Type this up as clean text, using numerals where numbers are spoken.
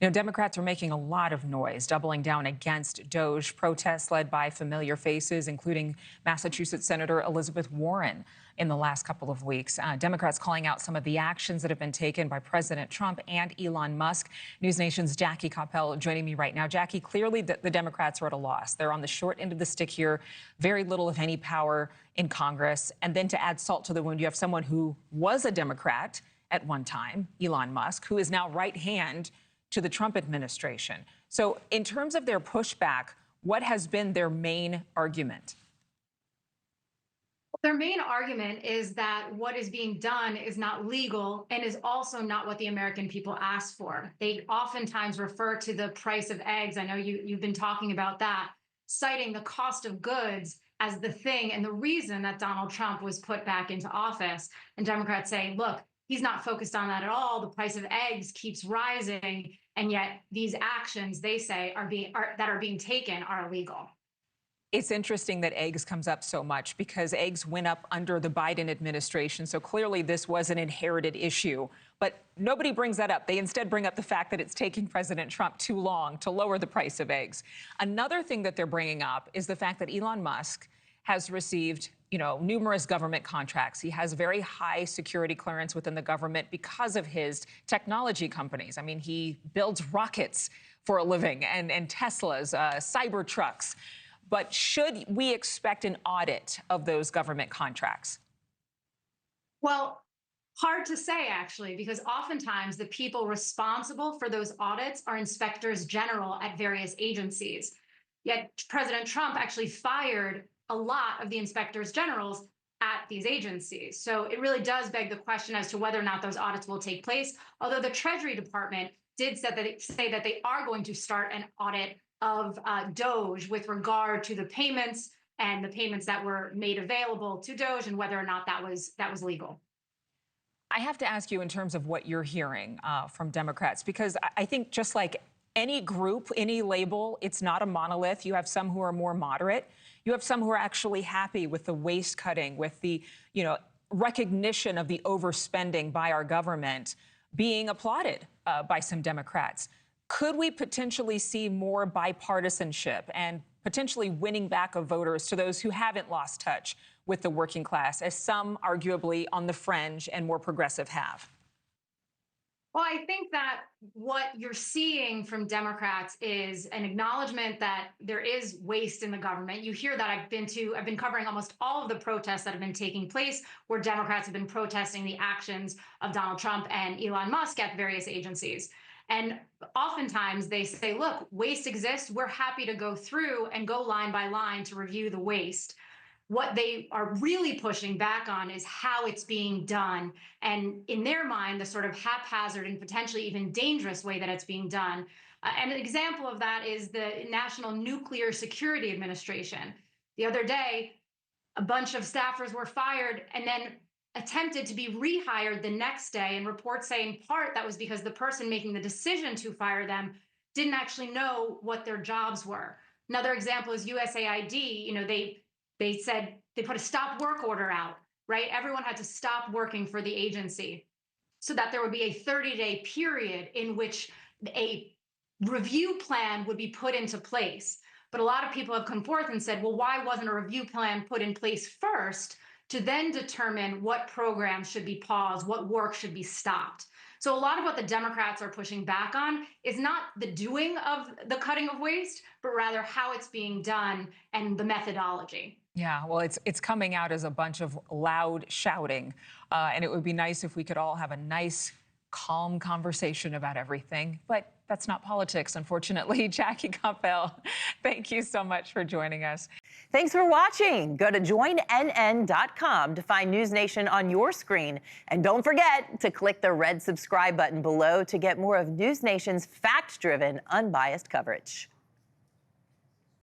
Democrats are making a lot of noise, doubling down against DOGE protests led by familiar faces, including Massachusetts Senator Elizabeth Warren in the last couple of weeks. Democrats calling out some of the actions that have been taken by President Trump and Elon Musk. NewsNation's Jackie Koppell joining me right now. Jackie, clearly the Democrats are at a loss. They're on the short end of the stick here, very little, if any, power in Congress. And then to add salt to the wound, you have someone who was a Democrat at one time, Elon Musk, who is now right hand to the Trump administration. So in terms of their pushback, what has been their main argument? Their main argument is that what is being done is not legal and is also not what the American people asked for. They oftentimes refer to the price of eggs. I know you've been talking about that, citing the cost of goods as the thing and the reason that Donald Trump was put back into office. And Democrats say, look, he's not focused on that at all. The price of eggs keeps rising, and yet these actions, they say, that are being taken are illegal. It's interesting that eggs comes up so much because eggs went up under the Biden administration. So clearly this was an inherited issue. But nobody brings that up. They instead bring up the fact that it's taking President Trump too long to lower the price of eggs. Another thing that they're bringing up is the fact that Elon Musk has received numerous government contracts. He has very high security clearance within the government because of his technology companies. I mean, he builds rockets for a living and Teslas, cyber trucks. But should we expect an audit of those government contracts? Well, hard to say, actually, because oftentimes the people responsible for those audits are inspectors general at various agencies. Yet President Trump actually fired a lot of the inspectors generals at these agencies. So it really does beg the question as to whether or not those audits will take place. Although the Treasury Department did say that they are going to start an audit of DOGE with regard to the payments and the payments that were made available to DOGE and whether or not that was legal. I have to ask you in terms of what you're hearing from Democrats, because I think just like any group, any label, it's not a monolith. You have some who are more moderate. You have some who are actually happy with the waste cutting, with the, recognition of the overspending by our government being applauded by some Democrats. Could we potentially see more bipartisanship and potentially winning back of voters to those who haven't lost touch with the working class, as some arguably on the fringe and more progressive have? Well, I think that what you're seeing from Democrats is an acknowledgement that there is waste in the government. You hear that I've been covering almost all of the protests that have been taking place where Democrats have been protesting the actions of Donald Trump and Elon Musk at various agencies. And oftentimes they say, look, waste exists. We're happy to go through and go line by line to review the waste. What they are really pushing back on is how it's being done. And in their mind, the sort of haphazard and potentially even dangerous way that it's being done. And an example of that is the National Nuclear Security Administration. The other day, a bunch of staffers were fired and then attempted to be rehired the next day, and reports say in part that was because the person making the decision to fire them didn't actually know what their jobs were. Another example is USAID. They said they put a stop work order out, right? Everyone had to stop working for the agency so that there would be a 30-day period in which a review plan would be put into place. But a lot of people have come forth and said, well, why wasn't a review plan put in place first to then determine what programs should be paused, what work should be stopped? So a lot of what the Democrats are pushing back on is not the doing of the cutting of waste, but rather how it's being done and the methodology. Yeah, well, it's coming out as a bunch of loud shouting, and it would be nice if we could all have a nice, calm conversation about everything. But that's not politics, unfortunately. Jackie Koppell, thank you so much for joining us. Thanks for watching. Go to joinnn.com to find News Nation on your screen. And don't forget to click the red subscribe button below to get more of News Nation's fact-driven, unbiased coverage.